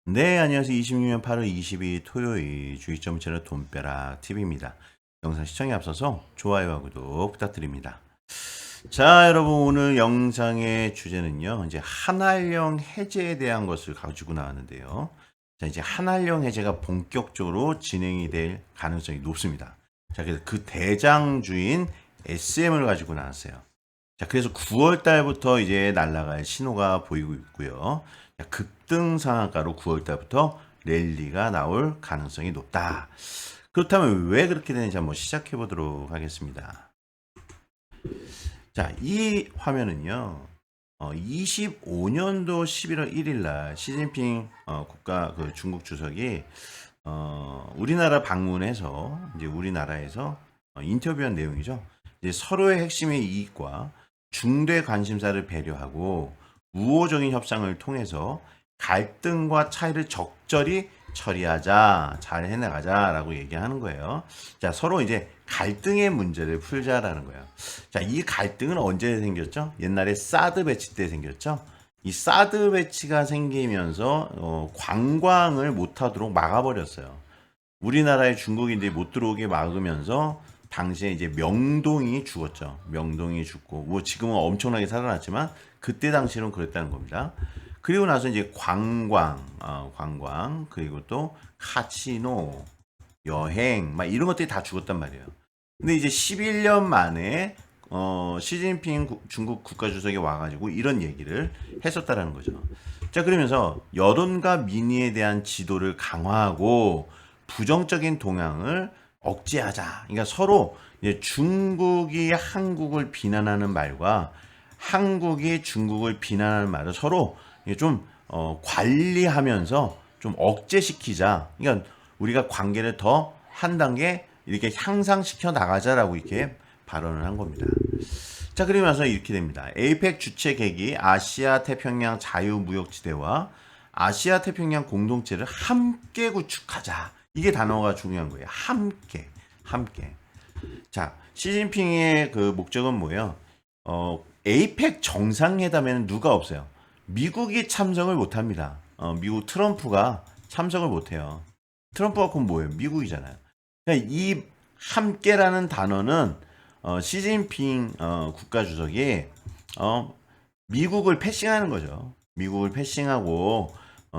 네, 안녕하세요. 26년 8월 22일 토요일 주의점 채널 돈벼락 TV입니다. 영상 시청에 앞서서 좋아요와 구독 부탁드립니다. 자, 여러분 오늘 영상의 주제는요. 이제 한알령 해제에 대한 것을 가지고 나왔는데요. 자, 이제 한알령 해제가 본격적으로 진행이 될 가능성이 높습니다. 자, 그래서 그 대장주인 SM을 가지고 나왔어요. 자, 그래서 9월 달부터 이제 날아갈 신호가 보이고 있고요. 자, 급등 상한가로 9월 달부터 랠리가 나올 가능성이 높다. 그렇다면 왜 그렇게 되는지 한번 시작해 보도록 하겠습니다. 자, 이 화면은요. 25년도 11월 1일 날 시진핑 국가 중국 주석이 우리나라 방문해서 이제 우리나라에서 인터뷰한 내용이죠. 이제 서로의 핵심의 이익과 중대 관심사를 배려하고 우호적인 협상을 통해서 갈등과 차이를 적절히 처리하자, 잘 해나가자라고 얘기하는 거예요. 자, 서로 이제 갈등의 문제를 풀자라는 거예요. 자, 이 갈등은 언제 생겼죠? 옛날에 사드 배치 때 생겼죠? 이 사드 배치가 생기면서 관광을 못하도록 막아버렸어요. 우리나라에 중국인들이 못 들어오게 막으면서 당시에 이제 명동이 죽었죠. 명동이 죽고 뭐 지금은 엄청나게 살아났지만 그때 당시는 그랬다는 겁니다. 그리고 나서 이제 관광 그리고 또 카지노, 여행 막 이런 것들이 다 죽었단 말이에요. 근데 이제 11년 만에 시진핑 중국 국가주석이 와가지고 이런 얘기를 했었다라는 거죠. 자, 그러면서 여론과 민의에 대한 지도를 강화하고 부정적인 동향을 억제하자. 그러니까 서로 이제 중국이 한국을 비난하는 말과 한국이 중국을 비난하는 말을 서로 좀 관리하면서 좀 억제시키자. 그러니까 우리가 관계를 더 한 단계 이렇게 향상시켜 나가자라고 이렇게 발언을 한 겁니다. 자, 그러면서 이렇게 됩니다. 에이펙 주최 계기 아시아 태평양 자유무역지대와 아시아 태평양 공동체를 함께 구축하자. 이게 단어가 중요한 거예요. 함께, 함께. 자, 시진핑의 그 목적은 뭐예요? 에이펙 정상회담에는 누가 없어요? 미국이 참석을 못합니다. 미국 트럼프가 참석을 못해요. 트럼프가 그럼 뭐예요? 미국이잖아요. 그러니까 이 함께라는 단어는 시진핑 국가주석이 미국을 패싱하는 거죠. 미국을 패싱하고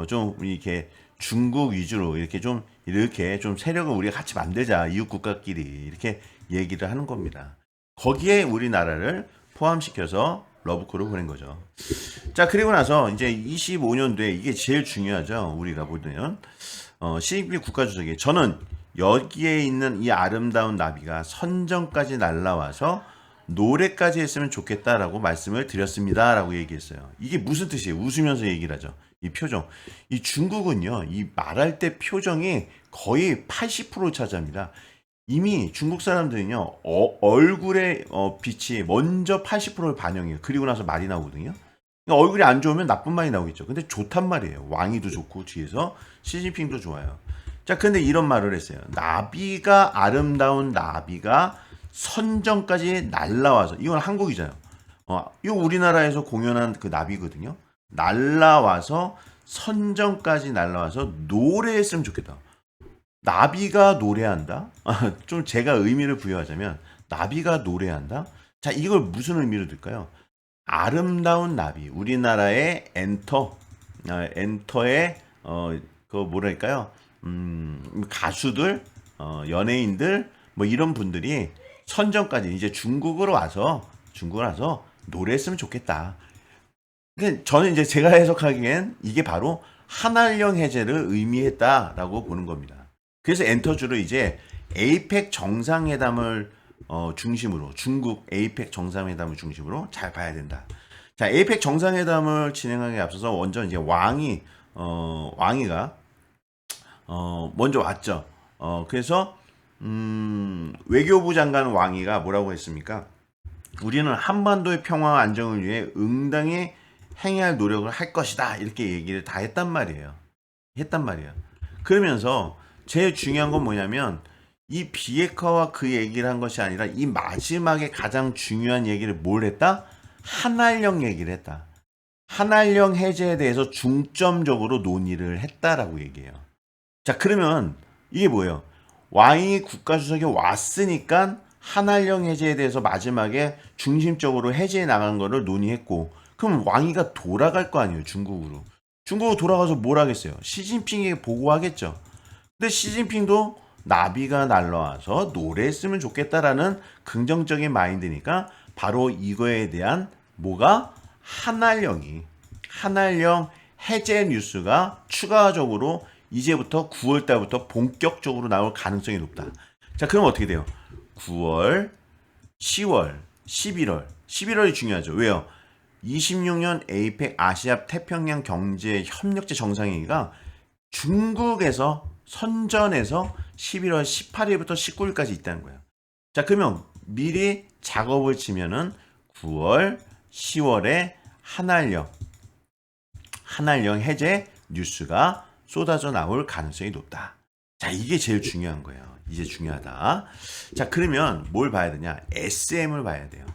좀 이렇게 중국 위주로 이렇게 좀 세력을 우리가 같이 만들자 이웃 국가끼리 이렇게 얘기를 하는 겁니다. 거기에 우리나라를 포함시켜서 러브콜을 보낸 거죠. 자, 그리고 나서 이제 25년도에 이게 제일 중요하죠. 우리가 보면 시진핑 국가주석이 저는 여기에 있는 이 아름다운 나비가 선정까지 날라와서 노래까지 했으면 좋겠다라고 말씀을 드렸습니다라고 얘기했어요. 이게 무슨 뜻이에요? 웃으면서 얘기를 하죠. 이 표정. 이 중국은요, 이 말할 때 표정이 거의 80% 차지합니다. 이미 중국 사람들은요, 얼굴의 빛이 먼저 80%를 반영해요. 그리고 나서 말이 나오거든요. 그러니까 얼굴이 안 좋으면 나쁜 말이 나오겠죠. 근데 좋단 말이에요. 왕이도 좋고, 뒤에서 시진핑도 좋아요. 자, 근데 이런 말을 했어요. 나비가, 아름다운 나비가 선정까지 날라와서, 이건 한국이잖아요. 이거 우리나라에서 공연한 그 나비거든요. 날라와서 선정까지 날라와서 노래했으면 좋겠다. 나비가 노래한다? 좀 제가 의미를 부여하자면 나비가 노래한다? 자, 이걸 무슨 의미로 들까요? 아름다운 나비, 우리나라의 엔터의 그 뭐랄까요? 가수들, 연예인들 뭐 이런 분들이 선정까지 이제 중국으로 와서 노래했으면 좋겠다. 저는 이제 제가 해석하기엔 이게 바로 한알령 해제를 의미했다라고 보는 겁니다. 그래서 엔터주를 이제 에이펙 정상회담을 중심으로 중국 에이펙 정상회담을 중심으로 잘 봐야 된다. 자, 에이펙 정상회담을 진행하기에 앞서서 먼저 이제 왕이가 먼저 왔죠. 그래서 외교부 장관 왕이가 뭐라고 했습니까? 우리는 한반도의 평화와 안정을 위해 응당히 행해야 할 노력을 할 것이다. 이렇게 얘기를 다 했단 말이에요. 했단 말이에요. 그러면서 제일 중요한 건 뭐냐면 이 비핵화와 그 얘기를 한 것이 아니라 이 마지막에 가장 중요한 얘기를 뭘 했다? 한알령 얘기를 했다. 한알령 해제에 대해서 중점적으로 논의를 했다라고 얘기해요. 자, 그러면 이게 뭐예요? 왕이 국가주석이 왔으니까 한알령 해제에 대해서 마지막에 중심적으로 해제해 나간 거를 논의했고, 그럼 왕이가 돌아갈 거 아니에요, 중국으로. 중국으로 돌아가서 뭘 하겠어요? 시진핑에게 보고하겠죠. 근데 시진핑도 나비가 날라와서 노래했으면 좋겠다라는 긍정적인 마인드니까 바로 이거에 대한 뭐가 한알령 해제 뉴스가 추가적으로 이제부터 9월 달부터 본격적으로 나올 가능성이 높다. 자, 그럼 어떻게 돼요? 9월, 10월, 11월. 11월이 중요하죠. 왜요? 26년 에이펙 아시아 태평양 경제 협력체 정상회의가 중국에서 선전해서 11월 18일부터 19일까지 있다는 거예요. 자, 그러면 미리 작업을 치면은 9월, 10월에 한알령 해제 뉴스가 쏟아져 나올 가능성이 높다. 자, 이게 제일 중요한 거예요. 이제 중요하다. 자, 그러면 뭘 봐야 되냐? SM을 봐야 돼요.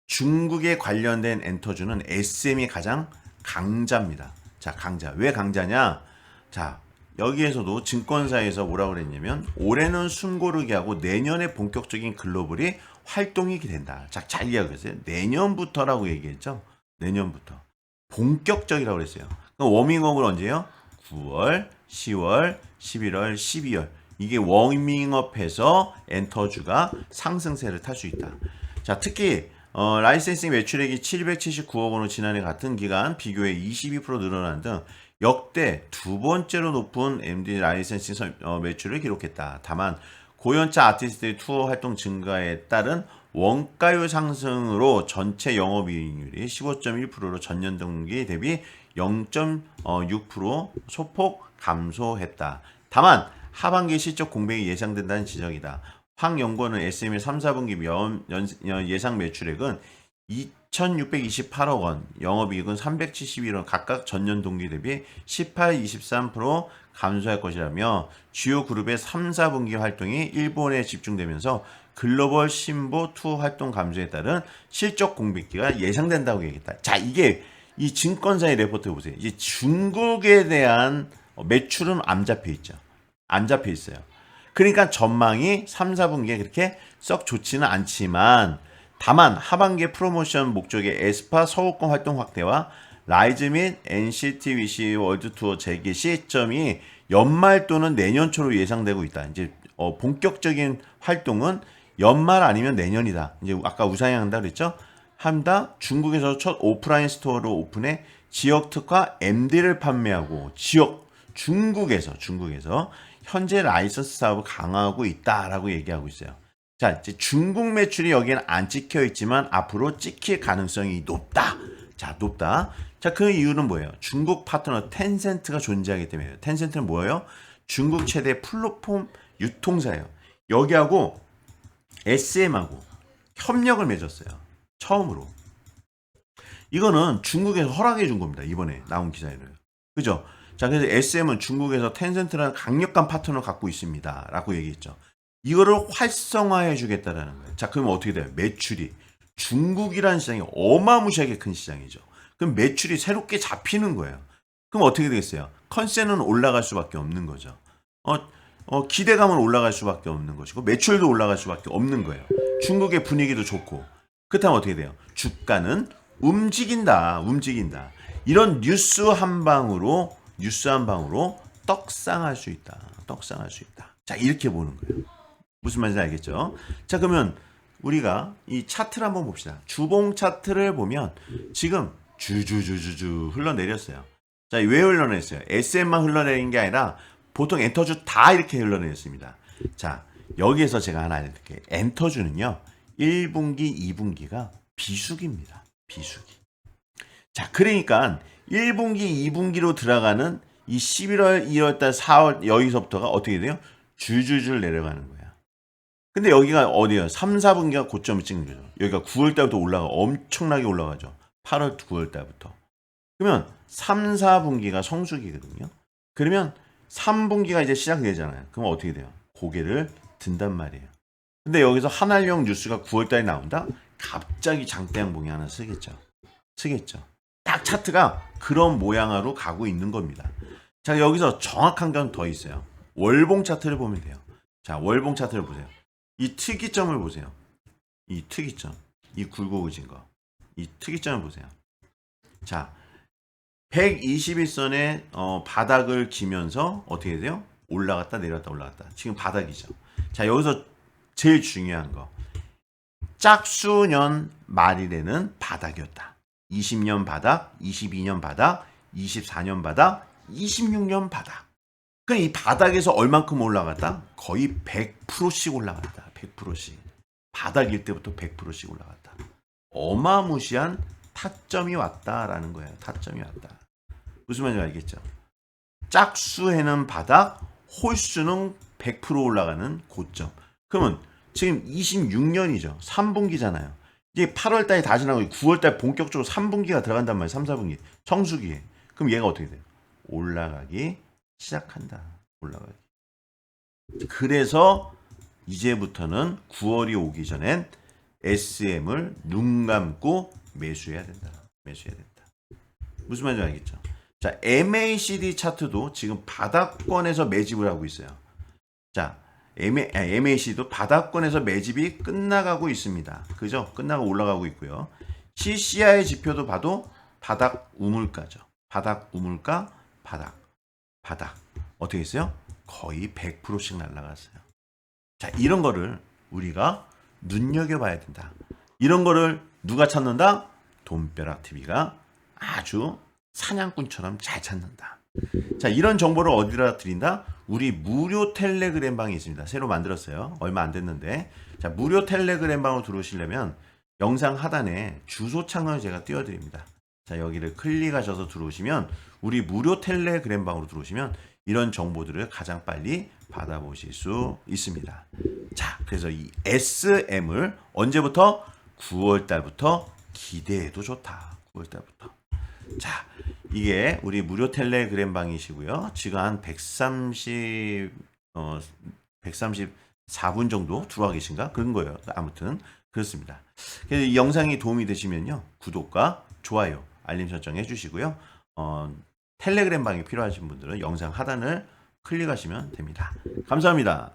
중국에 관련된 엔터주는 SM이 가장 강자입니다. 자, 강자. 왜 강자냐? 자, 여기에서도 증권사에서 뭐라고 그랬냐면 올해는 숨고르기 하고 내년에 본격적인 글로벌이 활동이 된다. 자, 잘 이야기했어요. 내년부터라고 얘기했죠. 내년부터. 본격적이라고 그랬어요. 그럼 워밍업을 언제요? 9월, 10월, 11월, 12월. 이게 워밍업해서 엔터주가 상승세를 탈 수 있다. 자, 특히 라이센싱 매출액이 779억 원으로 지난해 같은 기간 비교해 22% 늘어난 등 역대 두 번째로 높은 MD 라이센싱 매출을 기록했다. 다만 고연차 아티스트의 투어 활동 증가에 따른 원가율 상승으로 전체 영업이익률이 15.1%로 전년 동기 대비 0.6% 소폭 감소했다. 다만 하반기 실적 공백이 예상된다는 지적이다. 황 연구원은 SM의 3, 4분기 예상 매출액은 2,628억 원, 영업이익은 371원 각각 전년 동기 대비 18, 23% 감소할 것이라며 주요 그룹의 3, 4분기 활동이 일본에 집중되면서 글로벌 신보 투 활동 감소에 따른 실적 공백기가 예상된다고 얘기했다. 자, 이게 이 증권사의 레포트 보세요. 이제 중국에 대한 매출은 안 잡혀 있죠. 안 잡혀 있어요. 그러니까 전망이 3, 4분기에 그렇게 썩 좋지는 않지만 다만 하반기 프로모션 목적의 에스파 서울권 활동 확대와 라이즈 및 NCT 위시 월드 투어 재개 시점이 연말 또는 내년 초로 예상되고 있다. 이제 본격적인 활동은 연말 아니면 내년이다. 이제 아까 우상향 한다 그랬죠? 한다. 중국에서 첫 오프라인 스토어로 오픈해 지역 특화 MD를 판매하고 중국에서 현재 라이선스 사업을 강화하고 있다라고 얘기하고 있어요. 자, 이제 중국 매출이 여기에는 안 찍혀 있지만 앞으로 찍힐 가능성이 높다. 자, 높다. 자, 그 이유는 뭐예요? 중국 파트너 텐센트가 존재하기 때문에요. 텐센트는 뭐예요? 중국 최대 플랫폼 유통사예요. 여기하고 SM하고 협력을 맺었어요. 처음으로. 이거는 중국에서 허락해 준 겁니다. 이번에 나온 기사에는. 그죠? 자, 그래서 SM은 중국에서 텐센트라는 강력한 파트너를 갖고 있습니다. 라고 얘기했죠. 이거를 활성화해 주겠다라는 거예요. 자, 그러면 어떻게 돼요? 매출이. 중국이라는 시장이 어마무시하게 큰 시장이죠. 그럼 매출이 새롭게 잡히는 거예요. 그럼 어떻게 되겠어요? 컨센은 올라갈 수밖에 없는 거죠. 기대감은 올라갈 수밖에 없는 것이고 매출도 올라갈 수밖에 없는 거예요. 중국의 분위기도 좋고. 그렇다면 어떻게 돼요? 주가는 움직인다. 이런 뉴스 한 방으로 떡상할 수 있다. 자, 이렇게 보는 거예요. 무슨 말인지 알겠죠? 자, 그러면 우리가 이 차트를 한번 봅시다. 주봉 차트를 보면 지금 주주주주주 흘러내렸어요. 자, 왜 흘러내렸어요? SM만 흘러내린 게 아니라 보통 엔터주 다 이렇게 흘러내렸습니다. 자, 여기에서 제가 하나 알려드릴게요. 엔터주는요, 1분기, 2분기가 비수기입니다. 비수기. 자, 그러니까 1분기, 2분기로 들어가는 이 11월, 2월달, 4월 여기서부터가 어떻게 돼요? 줄줄줄 내려가는 거야. 근데 여기가 어디야? 3, 4분기가 고점을 찍는 거죠. 여기가 9월달부터 엄청나게 올라가죠. 8월, 9월달부터. 그러면 3, 4분기가 성수기거든요. 그러면 3분기가 이제 시작이 되잖아요. 그럼 어떻게 돼요? 고개를 든단 말이에요. 근데 여기서 한알령 뉴스가 9월달에 나온다? 갑자기 장대양봉이 하나 쓰겠죠. 딱 차트가 그런 모양으로 가고 있는 겁니다. 자, 여기서 정확한 건 더 있어요. 월봉 차트를 보면 돼요. 자, 월봉 차트를 보세요. 이 특이점을 보세요. 이 특이점, 이 굴곡진 거, 이 특이점을 보세요. 자, 121선의 바닥을 기면서 어떻게 돼요? 올라갔다 내려갔다 올라갔다. 지금 바닥이죠. 자, 여기서 제일 중요한 거. 짝수년 말일에는 바닥이었다. 20년 바닥, 22년 바닥, 24년 바닥, 26년 바닥. 그러니까 이 바닥에서 얼만큼 올라갔다? 거의 100%씩 올라갔다. 100%씩. 바닥일 때부터 100%씩 올라갔다. 어마무시한 타점이 왔다라는 거예요. 타점이 왔다. 무슨 말인지 알겠죠? 짝수에는 바닥, 홀수는 100% 올라가는 고점. 그러면 지금 26년이죠. 3분기잖아요. 이게 8월 달에 다 지나고 9월 달 본격적으로 3분기가 들어간단 말이에요. 3, 4분기. 청수기에. 그럼 얘가 어떻게 돼요? 올라가기 시작한다. 올라가기. 그래서 이제부터는 9월이 오기 전엔 SM을 눈 감고 매수해야 된다. 매수해야 된다. 무슨 말인지 알겠죠? 자, MACD 차트도 지금 바닥권에서 매집을 하고 있어요. 자, MAC도 바닥권에서 매집이 끝나가고 있습니다. 그죠? 끝나고 올라가고 있고요. CCI 지표도 봐도 바닥 우물가죠. 바닥 우물가, 바닥. 어떻게 했어요? 거의 100%씩 날아갔어요. 자, 이런 거를 우리가 눈여겨봐야 된다. 이런 거를 누가 찾는다? 돈벼락TV가 아주 사냥꾼처럼 잘 찾는다. 자, 이런 정보를 어디다 드린다? 우리 무료 텔레그램 방이 있습니다. 새로 만들었어요. 얼마 안 됐는데. 자, 무료 텔레그램 방으로 들어오시려면 영상 하단에 주소 창을 제가 띄워드립니다. 자, 여기를 클릭하셔서 들어오시면 우리 무료 텔레그램 방으로 들어오시면 이런 정보들을 가장 빨리 받아보실 수 있습니다. 자, 그래서 이 SM을 언제부터? 9월 달부터 기대해도 좋다. 9월 달부터. 자, 이게 우리 무료 텔레그램 방이시고요. 지금 한 134분 정도 들어와 계신가? 그런 거예요. 아무튼 그렇습니다. 그래서 이 영상이 도움이 되시면요. 구독과 좋아요, 알림 설정 해주시고요. 텔레그램 방이 필요하신 분들은 영상 하단을 클릭하시면 됩니다. 감사합니다.